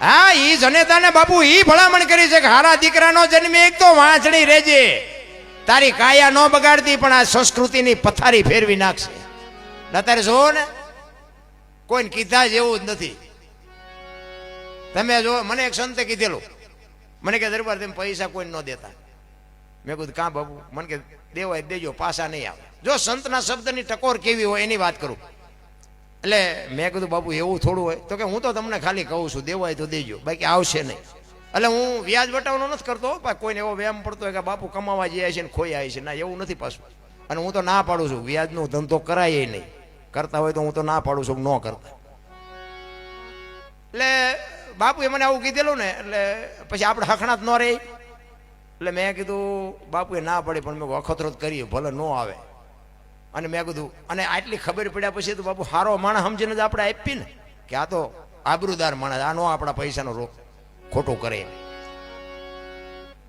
હા, ઈ જનેતાને બાપુ ઈ ભલામણ કરી છે કે હારા દીકરાનો જન્મ એક તો વાંચણી રહેજે, તારી કાયા ન બગાડતી પણ આ સંસ્કૃતિની પથારી ફેરવી નાખશે. અત્યારે જોવો ને, કોઈને કીધા જેવું જ નથી. તમે જો, મને એક સંતે કીધેલું, મને કે દરબાર તેમ પૈસા કોઈને ન દેતા. મેં કીધું કાં બાપુ? મને કે દેવાય દેજો, પાછા નહીં આવે. જો સંતના શબ્દની ટકોર કેવી હોય એની વાત કરું. એટલે મેં કીધું બાપુ એવું થોડું હોય? તો કે હું તો તમને ખાલી કહું છું, દેવાય તો દેજો, બાકી આવશે નહીં. એટલે હું વ્યાજ વટાવવાનો નથી કરતો, કોઈને એવો વ્યાયામ પડતો હોય કે બાપુ કમાવા જાય છે ને ખોઈ આવે છે, ના એવું નથી પાછું. અને હું તો ના પાડું છું, વ્યાજનો ધંધો કરાય નહીં. કરતા હોય તો હું તો ના પાડું છું, ન કરતા. એટલે બાપુએ મને આવું કીધેલું ને, એટલે પછી આપણે હખણાત ન રહી. એટલે મેં કીધું બાપુએ ના પડી, પણ મેં અખતરો કરીએ, ભલે ન આવે. અને મેં કીધું, અને આટલી ખબર પડ્યા પછી તો બાપુ હારો માણસ સમજીને જ આપણે આપી ને, કે આ તો આબરૂદાર માણસ, આ નો આપણા પૈસાનો ખોટું કરે.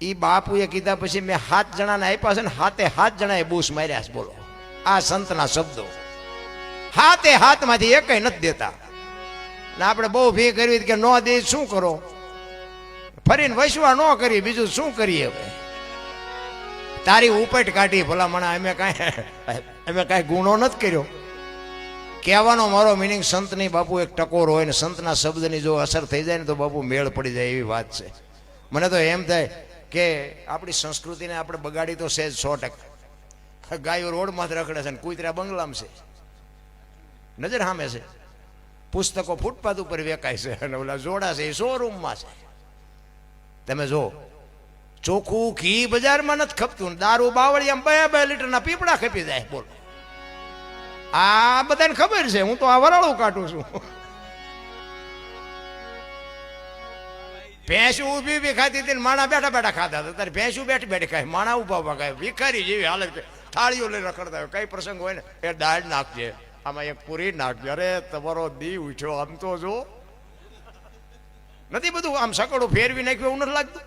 એ બાપુએ કીધા પછી મેં 7 જણાને આપ્યા છે ને, 7 જણાએ બૂસ માર્યા છે. બોલો, આ સંતના શબ્દો. 7 માંથી એકય નથી દેતા. ને આપણે બહુ ફી કરવી કે ન દે શું કરો, ફરીને વૈસવા ન કરી, બીજું શું કરીએ? હવે તારી ઉપેટ કાઢી ભલામણા, અમે કાંઈ ગુનો નથી કર્યો. કહેવાનો મારો મિનિંગ સંતની બાપુ એક ટકોર હોય ને, સંતના શબ્દની જો અસર થઈ જાય ને તો બાપુ મેળ પડી જાય એવી વાત છે. મને તો એમ થાય કે આપણી સંસ્કૃતિને આપણે બગાડી તો છે જ 100%. ગાયો રોડમાં જ રખડે છે ને કૂતરા બંગલામાં છે, નજર સામે છે. પુસ્તકો ફૂટપાથ ઉપર વેચાય છે અને ઓલા જોડા છે એ શોરૂમમાં છે. તમે જો, ચોખ્ખું ઘી બજારમાં નથી ખપતું, દારૂ બાવળિયામાં 2 લીટરના પીપળા ખપી જાય. બોલો, આ બધાને ખબર છે, હું તો આ વરાળું કાઢું છું. ભેંસું ઊભી ઊભી ખાતી હતી, માણા બેઠા બેઠા ખાતા હતા. ત્યારે ભેંસું બેઠી બેઠી ખાય, માણા ઉભા ઉભા ખાય. ભિખારી જેવી હાલત, થાળીઓ લઈ રખડતા હોય. કઈ પ્રસંગ હોય ને, એ દાળ નાખજે, આમાં એક પૂરી નાખજે. અરે તમારો દી ઉઠ્યો, આમ તો જો નથી બધું આમ સકડું ફેરવી નાખ્યું એવું નથી લાગતું.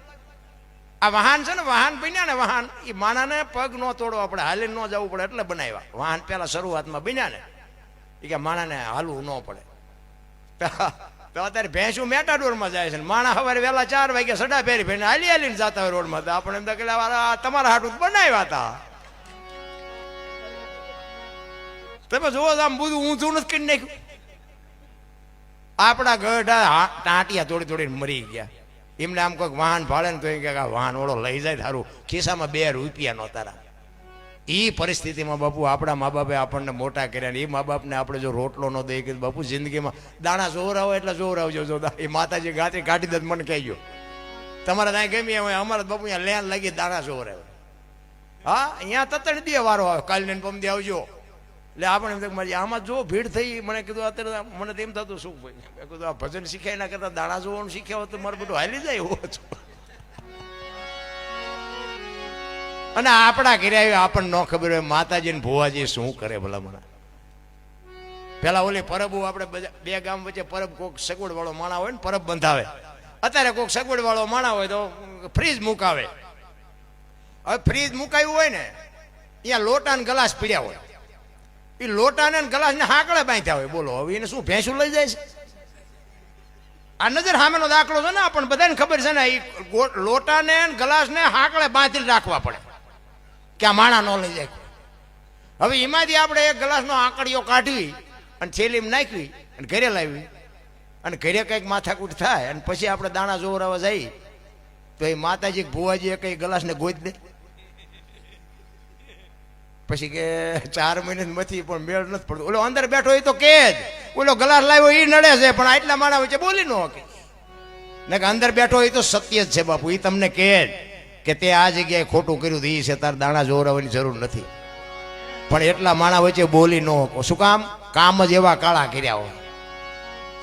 આ વાહન છે ને, વાહન બન્યા ને, વાહન એ માણાને પગ ન તોડવા પડે, હાલીને ન જવું પડે એટલે બનાવ્યા. વાહન પેલા શરૂઆતમાં બન્યા ને, એ કે માણાને હાલવું ન પડે. તો અત્યારે ભેંસું મેટાડોરમાં જાય છે ને, માણા સવારે વહેલા 4 વાગે સડા ફેરી ફેરીને હાલી હાલીને જતા હોય રોડમાં. તો આપણે એમ કે તમારા હાટું બનાવ્યા હતા. તમે જોવો આમ બધું ઊંધું નથી કરી નાખ્યું. આપણા ગઢા ટાંટિયા તોડી તોડીને મરી ગયા. એમને આમ કોઈક વાહન ભાડે ને તો એ કે વાહન ઓળો લઈ જાય, તારું ખિસ્સામાં 2 રૂપિયા નો તારા. એ પરિસ્થિતિમાં બાપુ આપણા મા બાપે આપણને મોટા કર્યા ને, એ મા બાપને આપણે જો રોટલો ન દઈ કે બાપુ જિંદગીમાં દાણા જોરાવો એટલે જોરાવજો. જો એ માતાજી ગાતે કાઢી દે મને કહી ગયો, તમારે ત્યાં ગમી હોય, અમારા બાપુ અહીંયા લેન લાગી દાણા જોરાવે. હા, અહીંયા તતણ દે વારો આવે, કાલને પમદી આવજો. એટલે આપણે એમ થાય આમાં જો ભીડ થઈ. મને કીધું અત્યારે મને તેમ થતું શું ભાઈ, મેં કીધું આ ભજન શીખાય ના કરતા દાણા જોવાનું શીખ્યા હોત તો મારું બધું હાલી જાય એવું હતું. અને આપણા ઘરે આપણને ન ખબર હોય માતાજી ને ભુવાજી શું કરે ભલા મને. પેલા ઓલી પરબ આપણે 2 ગામ વચ્ચે પરબ, કોઈક સગવડ વાળો માણા હોય ને પરબ બંધાવે. અત્યારે કોઈક સગવડ વાળો માણા હોય તો ફ્રીજ મુકાવે. હવે ફ્રીજ મુકાયું હોય ને, અહીંયા લોટા ને ગ્લાસ પીડ્યા હોય, એ લોટાને ગ્લાસ ને હાકડે બાંધ્યા હોય. બોલો, હવે એને શું ભેંસું લઈ જાય છે? આ નજર સામેનો દાખલો છે ને, આપણને બધાને ખબર છે ને. એ લોટાને ગ્લાસ ને હાકડે બાંધીને રાખવા પડે કે આ માણા ન લઈ જાય. હવે એમાંથી આપણે એક ગ્લાસનો આંકડીઓ કાઢવી અને થેલીમાં નાખવી અને ઘરે લાવી, અને ઘરે કંઈક માથાકૂટ થાય અને પછી આપણે દાણા જોવરાવા જઈએ તો એ માતાજી ભુવાજી કઈ ગ્લાસને ગોઈ દે. પછી કે 4 મહિને મથી પણ મેળ નથી પડતો. ઓલો અંદર બેઠો હોય તો કે જ ઓલો ગ્લાસ લાવ્યો એ નડે છે, પણ આટલા માણા વચ્ચે બોલી ન શકે ને. કે અંદર બેઠો હોય તો સત્ય જ છે બાપુ, એ તમને કે જ કે તે આ જગ્યાએ ખોટું કર્યું તો એ છે, તાર દાણા જોવરાવાની જરૂર નથી. પણ એટલા માણા વચ્ચે બોલી ન શકો. શું કામ? કામ જ એવા કાળા કર્યા હોય.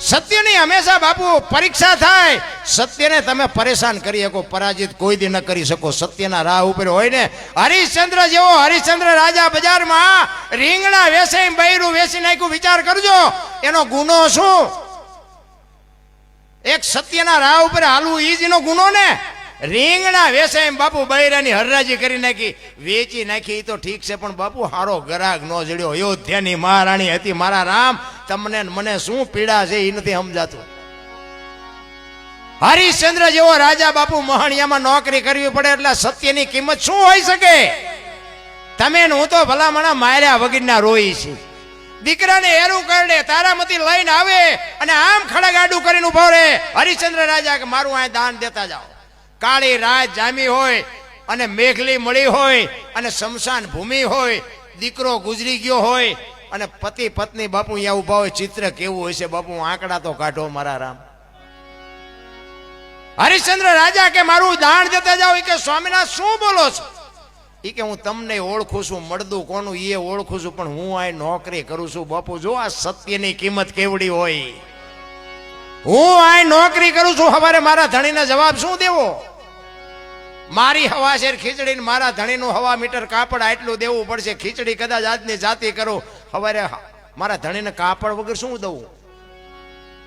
સત્યની હંમેશા બાપુ પરીક્ષા થાય. સત્યને તમે પરેશાન કરી શકો, પરાજિત કોઈ દી ન કરી શકો. સત્યના રાહ ઉપર હોય ને, હરિશ્ચંદ્ર જેવો હરિશ્ચંદ્ર રાજા બજારમાં રીંગણા વેસે બૈરું વેસી નાખ્યું. વિચાર કરજો એનો ગુનો શું? એક સત્યના રાહ ઉપર હાલવું ઈ જ એનો ગુનો ને. રીંગણા વેસે એમ બાપુ બૈરાની હરરાજી કરી નાખી, વેચી નાખી તો ઠીક છે, પણ બાપુ હારો ગરાગ નો જડ્યો. અયોધ્યાની મહારાણી હતી મારા રામ. તમને મને શું પીડા છે એ નથી સમજાતું. હરિશ્ચંદ્ર જેવો રાજા બાપુ મહાણિયામાં નોકરી કરવી પડે એટલે સત્યની કિંમત શું હોઈ શકે? તમે હું તો ભલામણા માર્યા વગરના રોઈ છે. દીકરાને એરું કરડે તારામતી લઈને આવે અને આમ ખડા ગાડું કરીને ઉભો રહે. હરિશ્ચંદ્ર રાજા કે મારું આ દાન દેતા જાઓ. કાળી રાત જામી હોય અને મેઘલી મળી હોય અને શમશાન ભૂમિ હોય, દીકરો ગુજરી ગયો હોય અને પતિ પત્ની બાપુ અહીંયા ઉભા હોય, ચિત્ર કેવું હોય છે બાપુ? આંકડા તો કાઢો મારા રામ. હરિશ્ચંદ્ર રાજા કે મારું દાન દેતા જાઓ. કે સ્વામિનાથ શું બોલો છો? એ કે હું તમને ઓળખું છું, મળદું કોનું એ ઓળખું છું, પણ હું આ નોકરી કરું છું બાપુ. જો આ સત્યની કિંમત કેવડી હોય. હું આ નોકરી કરું છું, હવારે મારા ધણીને જવાબ શું દેવો? મારી હવા શેર ખીચડી ને મારા ધણીનું હવા મીટર કાપડ આટલું દેવું પડશે. ખીચડી કદાચ આજની જાતિ કરું, હવારે મારા ધણીને કાપડ વગર શું દઉં?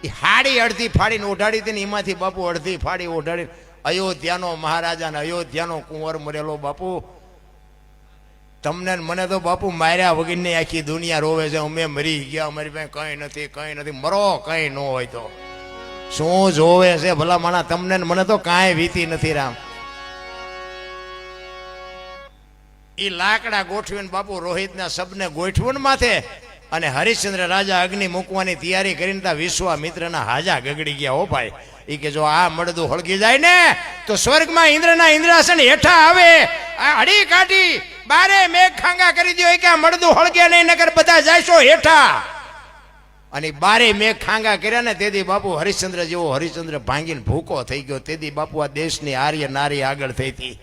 એ હાડી અડધી ફાડીને ઓઢાડી હતી ને એમાંથી બાપુ અડધી ફાડી ઓઢાડી. અયોધ્યાનો મહારાજા ને અયોધ્યાનો કુંવર મરેલો બાપુ. તમને મને તો બાપુ માર્યા વગરની આખી દુનિયા રોવે છે. અમે મરી ગયા, અમારી પાસે કઈ નથી, કઈ નથી. મરો કઈ ન હોય તો શું જોવે છે ભલા માણા? તમને મને તો કાંઈ વીતી નથી રામ. એ લાકડા ગોઠવીને બાપુ રોહિતના શબને ગોઠવું માથે અને હરિશ્ચંદ્ર રાજા અગ્નિ મૂકવાની તૈયારી કરીને તા વિશ્વામિત્રના હાજા ગગડી ગયા. હો ભાઈ, એ કે જો આ મળદું હળગી જાય ને તો સ્વર્ગમાં ઇન્દ્રના ઇન્દ્રાસન હેઠા આવે. આ હડી કાઢી બારે મેઘ ખાંગા કરી દો કે આ મળદું હળગે નહીં, નગર બધા જાયશો હેઠા. અને બારે મેઘ ખાંગા કર્યા ને તેથી બાપુ હરિશ્ચંદ્ર જેવો હરિશ્ચંદ્ર ભાંગીને ભૂકો થઈ ગયો. તેથી બાપુ આ દેશની આર્ય નારી આગળ થઈ હતી.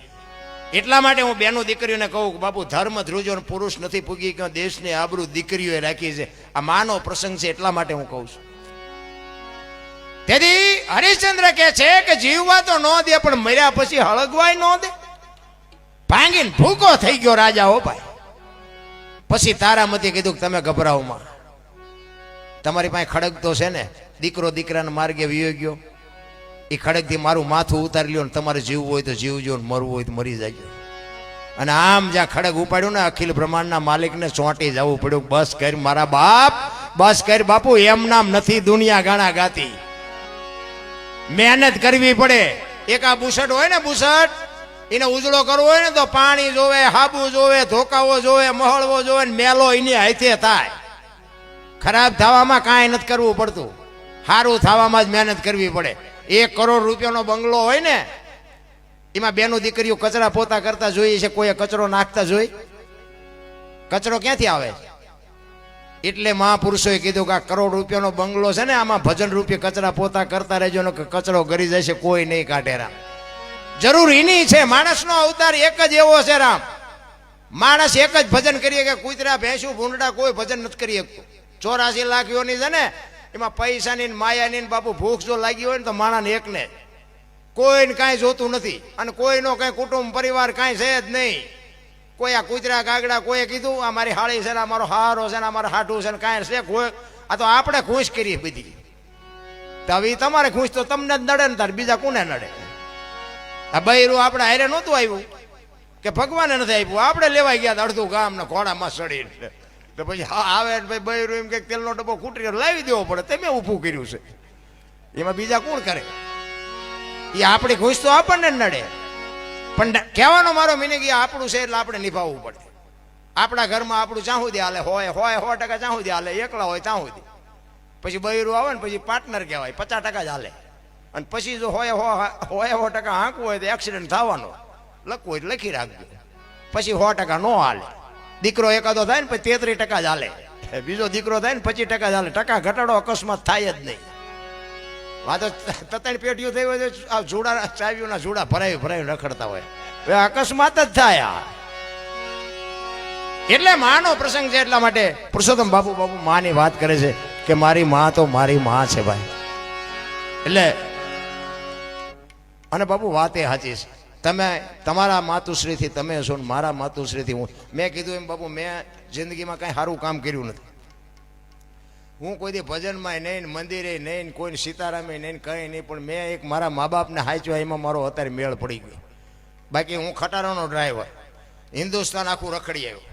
એટલા માટે હું બેનો દીકરીઓને કહું કે બાપુ ધર્મ ધ્રુજો પુરુષ નથી પૂગી ગયો, દેશની આબરૂ દીકરીઓએ રાખી છે. આ માનો પ્રસંગ છે એટલા માટે હું કહું છું. તેથી હરિશ્ચંદ્ર કહે છે કે જીવવા તો ન દે પણ મર્યા પછી હળગવાય ન દે. ભાંગીને ભૂકો થઈ ગયો રાજા. હો ભાઈ, પછી તારામતી કીધું કે તમે ગભરાવમાં, તમારી પાસે ખડગ તો છે ને, દીકરો દીકરાના માર્ગે વિયો ગયો, એ ખડગથી મારું માથું ઉતારી લ્યો ને તમારે જીવવું હોય તો જીવજો ને મરવું હોય તો મરી જાય. અને આમ જ્યાં ખડગ ઉપાડ્યું ને અખિલ બ્રહ્માંડના માલિકને ચોંટી જવું પડ્યું. બસ કર મારા બાપ, બસ કર બાપુ. એમ નામ નથી દુનિયા ગાણા ગાતી, મહેનત કરવી પડે. એક આ બુસટ હોય ને, બુસટ એને ઉજળો કરવો હોય ને તો પાણી જોવે, હાબુ જોવે, ધોકાવો જોવે, મહળવો જોવે ને મેલો એની હાથે થાય. ખરાબ થવામાં કાંઈ નથી કરવું પડતું, સારું થવામાં જ મહેનત કરવી પડે. 1 કરોડ રૂપિયાનો બંગલો હોય ને, એમાં બેનો દીકરીઓ કચરા પોતા કરતા જોઈએ છે, કોઈ કચરો નાખતા જોઈ? કચરો ક્યાંથી આવે? એટલે મહાપુરુષોએ કીધું કે આ કરોડ રૂપિયાનો બંગલો છે ને, આમાં ભજન રૂપિયા કચરા પોતા કરતા રહેજો ને કચરો ગરી જાય છે, કોઈ નહીં કાઢે રામ. જરૂર એની છે. માણસનો અવતાર એક જ એવો છે રામ. માણસ એક જ ભજન કરીએ કે કૂતરા ભેંસું ભૂંડડા કોઈ ભજન નથી કરી શકતું. 84 લાખ યોની છે ને, એમાં પૈસાની માયાની બાપુ ભૂખ જો લાગી હોય ને તો માણસને એકને, કોઈને કાંઈ જોતું નથી. અને કોઈનો કઈ કુટુંબ પરિવાર કાંઈ છે જ નહીં. કોઈ આ કૂતરા કાગડા કોઈએ કીધું આ મારી હાળી છે ને, અમારો હારો છે ને, અમારો હાઠું છે ને, કાંઈ છે કોઈ? આ તો આપણે ખુશ કરીએ બધી. તો હવે તમારે ખુશ તો તમને જ નડે ને, તાર બીજા કોને નડે? આ બૈરું આપણે હારે નહોતું આવ્યું કે ભગવાને નથી આપ્યું, આપણે લેવાઈ ગયા અડધું ગામ ને ઘોડામાં ચડી. તો પછી હા આવે ભાઈ બૈરું એમ કે તેલનો ડબ્બો ખૂટી લાવી દેવો પડે, તમે ઊભું કર્યું છે, એમાં બીજા કોણ કરે? એ આપણી ખુશ તો આપણને નડે. પણ કહેવાનો મારો મિનિંગ એ આપણું છે એટલે આપણે નિભાવવું પડે. આપણા ઘરમાં આપણું ચાહું દે હાલે, હોય 100% ચાહું દે હાલે, એકલા હોય ચાહું દે. પછી બૈરું આવે ને પછી પાર્ટનર કહેવાય, 50% જ હાલે. અને પછી જો હોય 100% હાંકવું હોય તો એક્સિડન્ટ થવાનો, લખવું હોય લખી રાખજો. પછી 100% ન હાલે. દીકરો એકાદો થાય ને પછી 33% જ હાલે, બીજો દીકરો થાય ને 25% જ હાલે. ટકા ઘટાડો અકસ્માત થાય જ નહીં. આ તો 3 પેટીઓ થઈ હોય તો આ જોડા ચાવીઓના જોડા ભરાવી રખડતા હોય, અકસ્માત જ થાય. એટલે માનો પ્રસંગ છે. એટલા માટે પુરુષોત્તમ બાપુ માની વાત કરે છે કે મારી માં તો મારી માં છે ભાઈ. એટલે અને બાપુ વાત એ સાચી છે. તમે તમારા માતુશ્રીથી તમે છો ને મારા માતુશ્રીથી હું. મેં કીધું એમ બાપુ, મેં જિંદગીમાં કાંઈ સારું કામ કર્યું નથી. હું કોઈ દી ભજનમાં નહીં, મંદિરે નહીં, કોઈ સીતારામે નહીં, કંઈ નહીં. પણ મેં એક મારા મા બાપને હાચ્યો, એમાં મારો અત્યારે મેળ પડી ગયો. બાકી હું ખટારાનો ડ્રાઈવર, હિન્દુસ્તાન આખું રખડી આવ્યો.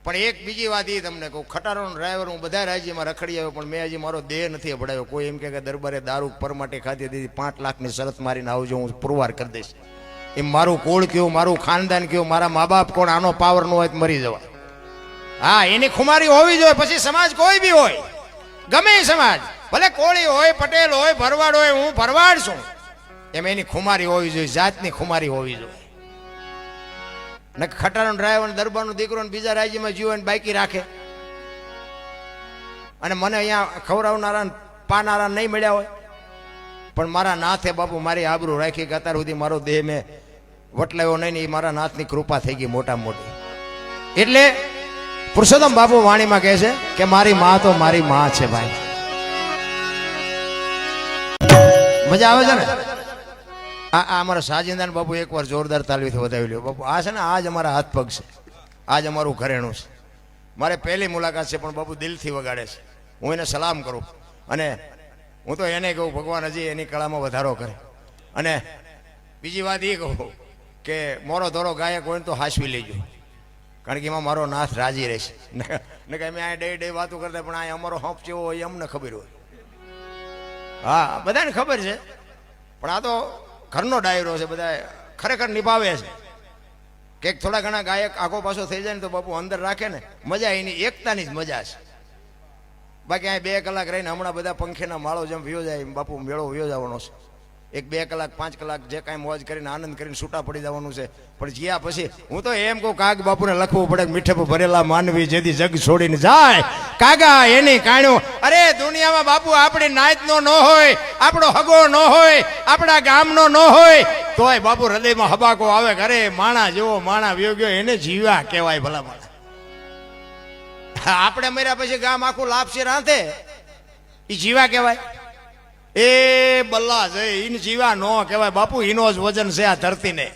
પણ એક બીજી વાત એ તમને કહું, ખટારાનો ડ્રાઈવર હું બધા રાજ્યમાં રખડી આવ્યો, પણ મેં હજી મારો દેહ નથી અપડાવ્યો. કોઈ એમ કે દરબારે દારૂ પરમાટે ખાધી દીધી, 5 લાખની શરત મારીને આવજો, હું પુરવાર કરી દઈશ. એમ મારું કુળ કયું, મારું ખાનદાન કયું, મારા મા બાપ કોણ, આનો પાવર ન હોય તો મરી જવાય. હા, એની ખુમારી હોવી જોઈએ. પછી સમાજ કોઈ બી હોય, ગમે એ સમાજ, ભલે કોળી હોય, પટેલ હોય, ભરવાડ હોય, હું ભરવાડ છું, એમ એની ખુમારી હોવી જોઈએ, જાતની ખુમારી હોવી જોઈએ. ને ખટારાનો ડ્રાઈવર દરબારનો દીકરો બીજા રાજ્યમાં જીવો ને બાકી રાખે, અને મને અહીંયા ખવડાવનારા પાનારા નહીં મળ્યા હોય, પણ મારા નાથે બાપુ મારી આબરૂ રાખી કે અત્યાર સુધી મારો દેહ મેં વટલાયો નહીં ને એ મારા નાથની કૃપા થઈ ગઈ મોટા મોટી. એટલે પુરુષોત્તમ બાપુ વાણીમાં કહે છે કે મારી માં તો મારી માં છે ભાઈ. મજા આવે છે ને? આ અમારા સાજિંદાન બાપુ એકવાર જોરદાર તાલવીથી વધાવી લ્યો બાપુ. આ છે ને, આજ અમારા હાથ પગ છે, આજ અમારું ઘરેણું છે. મારે પહેલી મુલાકાત છે, પણ બાપુ દિલથી વગાડે છે. હું એને સલામ કરું, અને હું તો એને કહું ભગવાન હજી એની કળામાં વધારો કરે. અને બીજી વાત એ કહું કે મોરો ધોરો ગાયક હોય ને તો હાસવી લેજો, કારણ કે એમાં મારો નાથ રાજી રહેશે. ને કે અમે આ ડે વાતો કરતા, પણ આ અમારો હંપ જેવો હોય અમને ખબર હોય. હા, બધાને ખબર છે, પણ આ તો ઘરનો ડાયરો છે, બધા ખરેખર નિભાવે છે. કે થોડા ઘણા ગાયક આગો પાછો થઈ જાય ને તો બાપુ અંદર રાખે ને, મજા એની એકતાની જ મજા છે. બાકી અહીં 2 કલાક રહીને હમણાં બધા પંખીના માળો જેમ વ્યો જાય એમ બાપુ મેળો વ્યો જવાનો છે. 1-2 કલાક 5 કલાક જે કાંઈ મોજ કરીને આનંદ કરીને છૂટા પડી જવાનું છે. પણ જ્યાં પછી હું તો એમ કહું, કાગ બાપુને લખવું પડે કે મીઠે ભરેલા માનવી જેથી જગ છોડીને જાય, કાગા એની કાણ્યો. અરે દુનિયામાં બાપુ આપણી નાતનો ન હોય, આપણો હગો ન હોય, આપણા ગામનો ન હોય, તોય બાપુ હૃદયમાં હબાકો આવે. ઘરે માણા જેવો માણા વ્યો ગયો એને જીવ્યા કહેવાય ભલામણ. આપણે મર્યા પછી ગામ આખું લાપસી રાંધે, એ જીવા કહેવાય? એ બલ્લા છે, ઈને જીવા ન કહેવાય બાપુ. એનો જ વજન છે આ ધરતીને.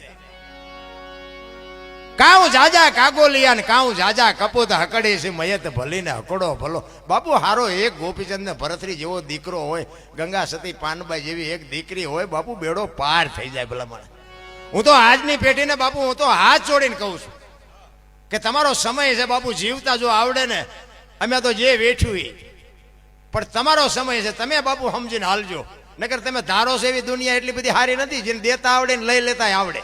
કાઉ જાજા કાગોલિયા ને કાઉ જાજા કપૂત હકડી છે, મયત ભલીને હકડો ભલો. બાપુ હારો એક ગોપીચંદ ને ભરતરી જેવો દીકરો હોય, ગંગા સતી પાનબાઈ જેવી એક દીકરી હોય, બાપુ બેડો પાર થઈ જાય ભલામણ. હું તો આજની પેઢીને બાપુ હું તો હાથ જોડીને કહું છું કે તમારો સમય છે બાપુ, જીવતા જો આવડે ને, અમે તો જે વેઠ્યું, પણ તમારો સમય છે, તમે બાપુ સમજીને હાલજો. નકર તમે ધારો છો એવી દુનિયા એટલી બધી સારી નથી, જેને દેતા આવડે ને લઈ લેતા આવડે.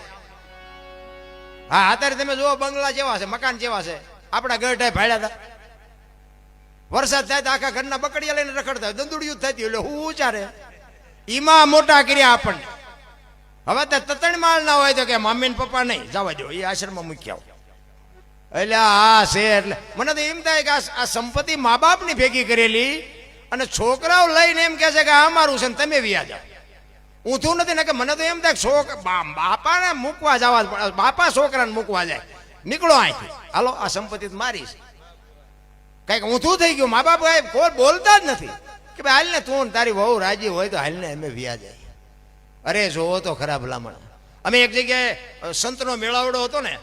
હા, અત્યારે તમે જુઓ બંગલા જેવા છે, મકાન જેવા છે. આપણા ગઢાઈ ભાડ્યા હતા, વરસાદ થાય તો આખા ઘરના બકડીયા લઈને રખડતા હોય, દંદુડિયું થતી એટલે હું ઉચારે ઈમાં મોટા કર્યા આપણને. હવે તો 3 માળ ના હોય તો કે મમ્મી ને પપ્પા નહીં જવા દો, એ આશ્રમમાં મૂક્યા. એટલે આ છે, એટલે મને તો એમ થાય કે આ સંપત્તિ મા બાપની ભેગી કરેલી, અને છોકરાઓ લઈને એમ કહે છે કે અમારું છે ને તમે વ્યા જાઓ. ઊંધું નથી ને, કે મને તો એમ થાય બાપાને મૂકવા જવા, બાપા છોકરાને મૂકવા જાય, નીકળો અહીંથી, હાલો આ સંપત્તિ મારી છે. કઈક ઊંધું થઈ ગયું. મા બાપ કોઈ બોલતા જ નથી કે ભાઈ હાલ ને તું તારી વહુ રાજી હોય તો હાલ ને અમે વ્યા જાય. અરે જોવો તો ખરા ભલામણ. અમે એક જગ્યાએ સંતનો મેળાવડો હતો ને,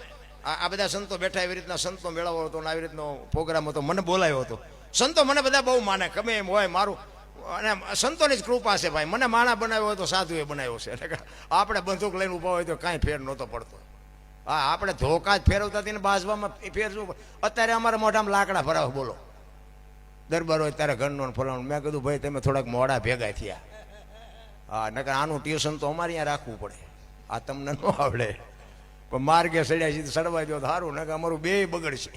આ બધા સંતો બેઠા, એવી રીતના સંતનો મેળાવડો હતો ને આવી રીતનો પ્રોગ્રામ હતો. મને બોલાવ્યો હતો. સંતો મને બધા બહુ માને, ગમે એમ હોય મારું, અને સંતોની જ કૃપા છે ભાઈ. મને માણા બનાવ્યો હોય તો સાધુએ બનાવ્યો છે, એટલે આપણે બંદૂક લઈને ઊભા હોય તો કાંઈ ફેર નહોતો પડતો. હા, આપણે ધોકા જ ફેરવતા હતી ને બાજવામાં ફેરવું. અત્યારે અમારા મોઢામાં લાકડા ભરાવ, બોલો દરબાર હોય ત્યારે ઘરનો ફલાણું. મેં કીધું ભાઈ તમે થોડાક મોડા ભેગા થયા. હા, નકર આનું ટ્યુશન તો અમારે અહીંયા રાખવું પડે, આ તમને ન આવડે. પણ માર્ગે સડ્યા સીધું સડવા દો સારું, નકર અમારું બે બગડશે.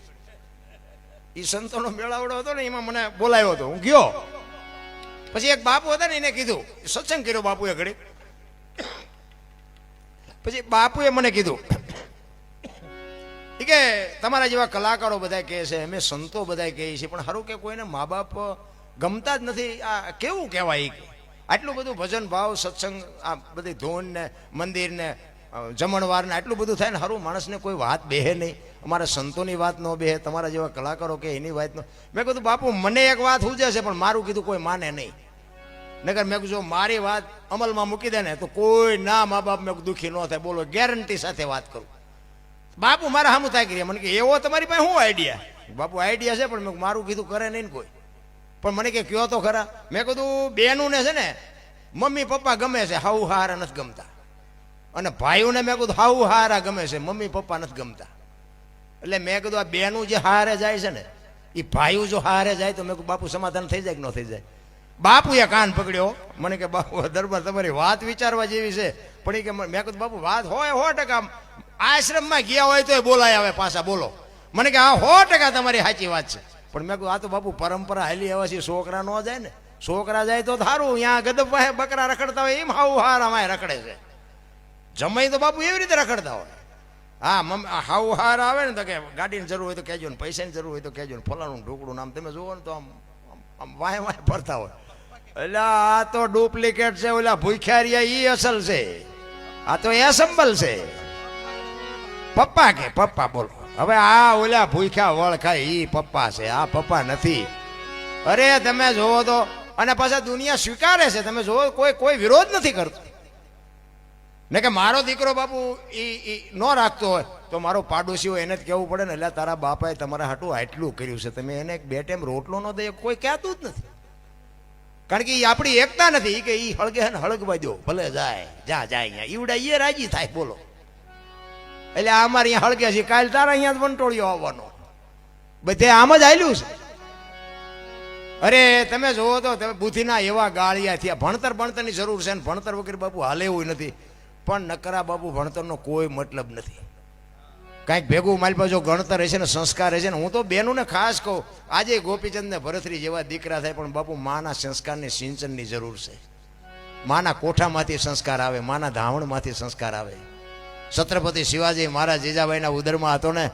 એ સંતોનો મેળાવડો હતો ને, એમાં મને બોલાવ્યો હતો, હું ગયો. પછી એક બાપુ હતા ને, એને કીધું, સત્સંગ કર્યો બાપુએ ઘડી. પછી બાપુએ મને કીધું કે તમારા જેવા કલાકારો બધા કહે છે, અમે સંતો બધા કહીએ છીએ, પણ સારું કે કોઈને મા બાપ ગમતા જ નથી. આ કેવું કહેવાય? આટલું બધું ભજન ભાવ સત્સંગ, આ બધી ધૂન ને મંદિર ને જમણવાર ને આટલું બધું થાય ને, સારું માણસને કોઈ વાત બેહે નહીં. અમારા સંતોની વાત ન બેહે, તમારા જેવા કલાકારો કે એની વાત ન. મેં કીધું બાપુ મને એક વાત સૂજે છે, પણ મારું કીધું કોઈ માને નહીં. નગર મેં કીધું જો મારી વાત અમલમાં મૂકી દે ને તો કોઈ ના મા બાપ મેં દુઃખી ન થાય. બોલો, ગેરંટી સાથે વાત કરું. બાપુ મારા સામું થાય કરી. મને કે એવો તમારી પાસે શું આઈડિયા? બાપુ આઈડિયા છે, પણ મેં મારું કીધું કરે નહીં ને કોઈ. પણ મને કે કયો તો ખરા. મેં કીધું બેનું ને છે ને મમ્મી પપ્પા ગમે છે, હાઉ હારા નથી ગમતા. અને ભાઈઓને મેં કીધું હાઉ હારા ગમે છે, મમ્મી પપ્પા નથી ગમતા. એટલે મેં કીધું આ બેનું જે હારે જાય છે ને એ ભાઈઓ જો હારે જાય તો મેં કીધું બાપુ સમાધાન થઈ જાય કે ન થઈ જાય. બાપુએ કાન પકડ્યો, મને કે બાપુ દરબાર તમારી વાત વિચારવા જેવી છે, પણ એ કે મેં કીધું બાપુ વાત હોય 100%. આશ્રમમાં ગયા હોય તો બોલાય આવે પાછા બોલો. મને કે હા 100% તમારી સાચી વાત છે, પણ મેં કહ્યું આ તો બાપુ પરંપરા હાલી આવે છે, છોકરા ન જાય ને, છોકરા જાય તો સારું. અહીંયા ગદબ પાસે બકરા રખડતા હોય એમ હાવ હાર અમાય રખડે છે, જમાઈ તો બાપુ એવી રીતે રખડતા હોય. હા હાવ હાર આવે ને તો કે ગાડીની જરૂર હોય તો કહેજો ને, પૈસાની જરૂર હોય તો કહેજો ને, ફલાણું ઢોકળું નામ તમે જુઓ ને તો આમ વાય વાય ફરતા હોય. એટલે આ તો ડુપ્લિકેટ છે, ઓલા ભૂખ્યારિયા ઈ અસલ છે, આ તો એસેમ્બલ છે. પપ્પા કે પપ્પા બોલો. હવે આ ઓલા ભૂખ્યા વળ ખાય ઈ પપ્પા છે, આ પપ્પા નથી. અરે તમે જોવો તો, અને પાછા દુનિયા સ્વીકારે છે, તમે જોવો કોઈ વિરોધ નથી કરતું ને કે મારો દીકરો બાપુ ઈ ન રાખતો હોય તો મારો પાડોશી હોય એને જ કહેવું પડે ને, એટલે તારા બાપાએ તમારા હાટું આટલું કર્યું છે, તમે એને બે ટાઈમ રોટલો ન દે, કોઈ કહેતું જ નથી. કારણ કે એ આપણી એકતા નથી કે ઈ હળગે ને હળગવા દો, ભલે જાય જાય અહીંયા ઈવડા એ રાજી થાય બોલો. એટલે અમારે અહીંયા હળગે છે, કાલ તારા અહીંયા વંટોળિયો આવવાનો, બધે આમ જ આવેલું છે. અરે તમે જોવો તો તમે બુદ્ધિના એવા ગાળિયા થયા. ભણતરની જરૂર છે ને ભણતર વગર બાપુ હાલે એવું નથી, પણ નકરા બાપુ ભણતરનો કોઈ મતલબ નથી. કાંઈક ભેગું મારી પાસે જો ગણતર હશે ને સંસ્કાર હશે ને, હું તો બેનુંને ખાસ કહું, આજે ગોપીચંદ ને ભરતરી જેવા દીકરા થાય, પણ બાપુ માના સંસ્કારની સિંચનની જરૂર છે. માના કોઠામાંથી સંસ્કાર આવે, માના ધાવણમાંથી સંસ્કાર આવે. છત્રપતિ શિવાજી મારા જીજાબાઈના ઉદરમાં હતો ને,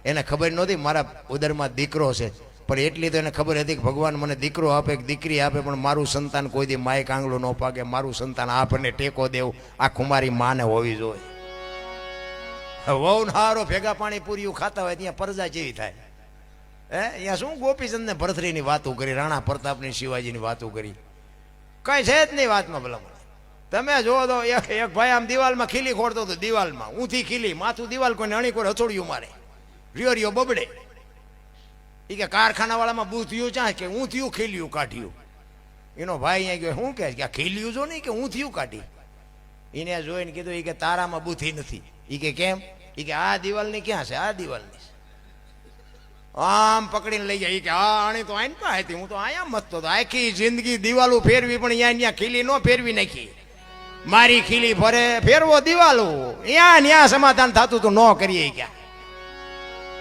એને ખબર નહોતી મારા ઉદરમાં દીકરો છે, પણ એટલી તો એને ખબર હતી કે ભગવાન મને દીકરો આપે કે દીકરી આપે, પણ મારું સંતાન કોઈ દી માય કાંગલો ન પાકે, મારું સંતાન આપણને ટેકો દેવું આ કુમારી માને હોવી જોઈએ. વહુ હારો ભેગા પાણી પૂરીયું ખાતા હોય ત્યાં પરજા જેવી થાય. અહીંયા શું ગોપીચંદ ને ભરતરીની વાતો કરી, રાણા પ્રતાપની શિવાજીની વાતો કરી, કઈ છે જ નહીં વાતમાં. ભલા તમે જોવો તો એક ભાઈ આમ દિવાલમાં ખીલી ખોડતો હતો, દિવાલમાં ઊંધી ખીલી, માથું દિવાલ કોઈને અણી કોઈ હથોડિયું મારે, રિયો બબડે. એ કે કારખાના વાળામાં બૂથિયું ચાહ કે ઊંધિયું ખીલ્યું કાઢ્યું. એનો ભાઈ અહીંયા ગયો, શું કહે કે આ ખીલ્યું જો નહીં કે ઊંધિયું કાઢી. એને જોઈને કીધું એ કે તારામાં બુદ્ધિ નથી. એ કે કેમ? એ કે આ દિવાલની ક્યાં છે? આ દિવાલની. આમ પકડીને લઈ જાય. એ કે હા આણી તો આઈને પાસે હતી, હું તો અહીંયા મતતો હતો. આખી જિંદગી દિવાલો ફેરવી, પણ અહીંયા ખીલી ન ફેરવી નાખી. મારી ખીલી ફેરવો દિવાલો, ત્યાં સમાધાન થતું તો ન કરીએ. ક્યાં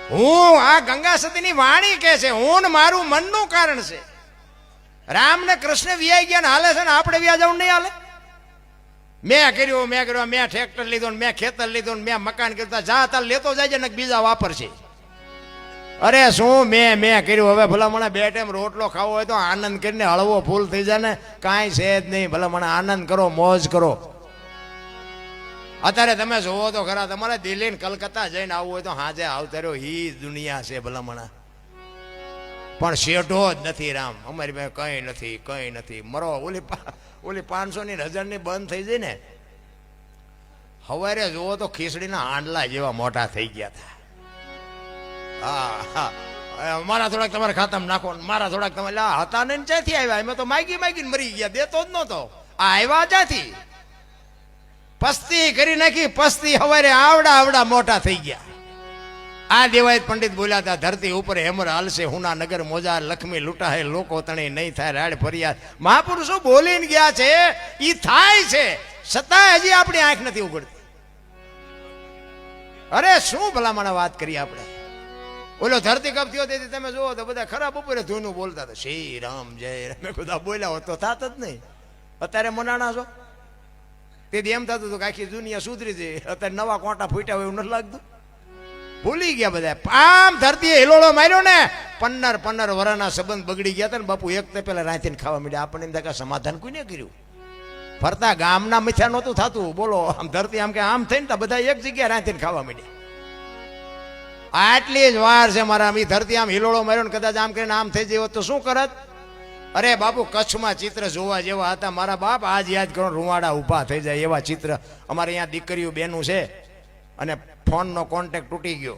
હું આ ગંગા સતીની વાણી કે છે, હું ને મારું મનનું કારણ છે. રામ ને કૃષ્ણ વ્યાઈ ગયા ને હાલે છે ને આપણે વ્યા જવું નહીં હાલે. મેં કર્યું મેં ટ્રેક્ટર લીધો ને મેં ખેતર લીધું ને મેં મકાન કરતા જા તાર લેતો જાય ને બીજા વાપરશે. અરે શું મેં કર્યું? હવે ભલા મને બે ટાઈમ રોટલો ખાવો હોય તો આનંદ કરીને હળવો ફૂલ થઈ જાય ને, કાંઈ છે જ નહીં. ભલા મને આનંદ કરો, મોજ કરો. અત્યારે તમે જોવો તો ખરા, તમારે દિલ્હી ને કલકત્તા જઈને આવવું હોય તો હાજે આવતા રહ્યો, ઈ દુનિયા છે ભલામણા. પણ શેઠો જ નથી રામ, અમારી પાસે કઈ નથી. મરો ઓલી 500 ની 1000 ની બંધ થઈ જાય ને, સવારે જોવો તો ખીચડીના હાંડલા જેવા મોટા થઈ ગયા હતા. હા મારા થોડાક તમારે ખાતામાં નાખો, મારા થોડાક તમે હતા ને ક્યાંથી આવ્યા? એમાં તો માગીને મરી ગયા, દેતો જ નહોતો. આ આવ્યા ક્યાંથી? પસ્તી કરી નાખી, પસ્તી સવારે આવડા મોટા થઈ ગયા. આ દેવાયત પંડિત બોલ્યા હતા, ધરતી ઉપર હેમર હાલશે, હુના નગર મોજા લક્ષ્મી લૂંટાહે, લોકો તણી નહીં થાય રાડ ફરિયાદ. મહાપુરુષો બોલીને ગયા છે, ઈ થાય છે, છતાં હજી આપણી આંખ નથી ઉઘડતી. અરે શું ભલામણ વાત કરી આપણે. ઓલો ધરતી કપ થયો તેથી તમે જુઓ તો બધા ખરાબ બપોરે ધૂનું બોલતા હતા, શ્રી રામ જય રામ. બધા બોલ્યા હોત તો થાત જ નહીં. અત્યારે મનાણા છો તેથી એમ થતું હતું કે આખી દુનિયા સુધરી જાય. અત્યારે નવા કોટા ફૂટ્યા હોય એવું નથી લાગતું. ભૂલી ગયા બધા. આમ ધરતીએ હિલોળો માર્યો ને, 15 વર્ષના સંબંધ બગડી ગયા હતા ને બાપુ. એક તો પેલા રાંધીને ખાવા માંડ્યા. આપણને એમ થાય કે સમાધાન કોઈને કર્યું? ફરતા ગામના મિથ્યા નહોતું થતું બોલો. આમ ધરતી આમ કે આમ થઈને તો બધા એક જગ્યાએ રાંધીને ખાવા માંડ્યા. આટલી જ વાર છે મારા. ધરતી આમ હિલોળો માર્યો ને કદાચ આમ કરીને આમ થઈ જાય તો શું કરત? અરે બાપુ કચ્છમાં ચિત્ર જોવા જેવા હતા મારા બાપ. આજ યાદ કરો, રૂવાડા ઊભા થઈ જાય એવા ચિત્ર. અમારે અહીંયા દીકરીઓ બેનું છે અને ફોનનો કોન્ટેક્ટ તૂટી ગયો,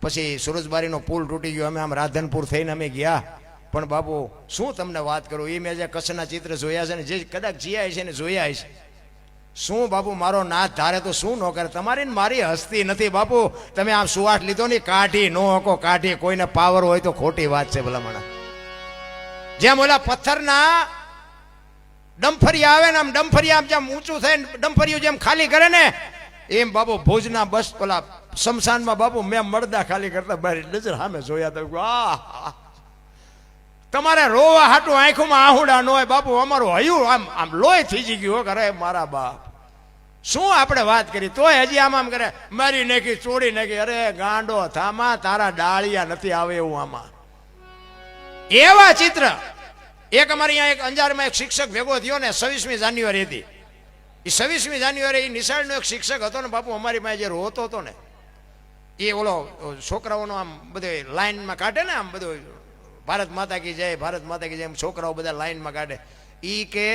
પછી સુરજબારીનો પુલ તૂટી ગયો. અમે આમ રાધનપુર થઈને અમે ગયા. પણ બાપુ શું તમને વાત કરું, એ મેં જે કચ્છના ચિત્ર જોયા છે ને, જે કદાચ જીયા છે ને જોયા છે, શું બાપુ મારો નાથ ધારે તો શું ન કરે? તમારી ને મારી હસ્તી નથી બાપુ. તમે આમ સુવાટ લીધો ને કાઢી નો હકો કાઢી. કોઈને પાવર હોય તો ખોટી વાત છે ભલામણા. જેમ ઓલા પથ્થરના ડમફરિયા આવે ને આમ ડમફરિયા આમ જેમ ઊંચું થાય ને ડમફરિયું જેમ ખાલી કરે ને એમ બાપુ ભુજના બસ ઓલા શમશાનમાં બાપુ મેં મળદા ખાલી કરતા બહાર નજર સામે જોયા તો તમારે રોવા હાટું આંખોમાં આહુડા ન હોય બાપુ. અમારું હયું આમ આમ લોહી થઈ ગયું. કરે મારા બાપ શું આપણે વાત કરી તોય હજી આમ આમ કરે મારી નાખી ચોડી નાખી. અરે ગાંડો થામા તારા ડાળિયા નથી આવે એવું આમાં. એવા ચિત્ર એક અમારી અહીંયા એક અંજારમાં એક શિક્ષક ભેગો થયો ને 26મી જાન્યુઆરી હતી. એ 26મી જાન્યુઆરી નિશાળનો એક શિક્ષક હતો ને બાપુ અમારી પાસે જે રોતો હતો ને એ ઓલો છોકરાઓનો આમ બધે લાઈનમાં કાઢે ને આમ બધું ભારત માતા કી જય ભારત માતા કી જય એમ છોકરાઓ બધા લાઈનમાં કાઢે. એ કે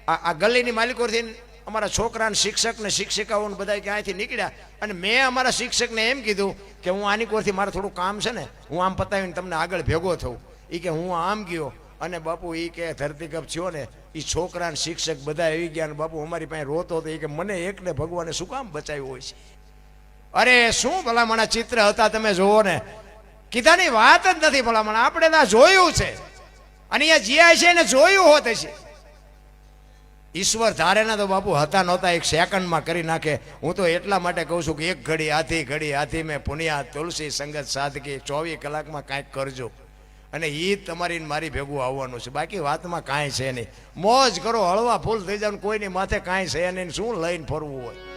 આ ગલીની માલિકોથી અમારા છોકરાને શિક્ષક ને શિક્ષિકાઓને બધા ક્યાંયથી નીકળ્યા અને મેં અમારા શિક્ષકને એમ કીધું કે હું આની કોરથી મારે થોડું કામ છે ને હું આમ પતાવીને તમને આગળ ભેગો થઉં. એ કે હું આમ ગયો અને બાપુ એ કે ધરતીકપ થયો ને એ છોકરાને શિક્ષક બધા આવી ગયા ને બાપુ અમારી પાસે રોતો હતો. એ કે મને એકને ભગવાને શું કામ બચાવ્યું હોય છે? અરે શું ભલામણા ચિત્ર હતા તમે જોવો ને. કીધાની વાત જ નથી ભલામણા. આપણે ત્યાં જોયું છે અને અહીંયા જ્યાં છે ને જોયું હોત છે. ઈશ્વર ધારે ના તો બાપુ હતા નહોતા એક સેકન્ડમાં કરી નાખે. હું તો એટલા માટે કહું છું કે એક ઘડી હાથી મેં પુનિયા તુલસી સંગત સાધકી 24 કલાકમાં કાંઈક કરજો અને એ તમારી મારી ભેગું આવવાનું છે. બાકી વાતમાં કાંઈ છે નહીં. મોજ કરો હળવા ફૂલ થઈ જાવ કોઈની માથે કાંઈ છે નહીં. શું લઈને ફરવું હોય?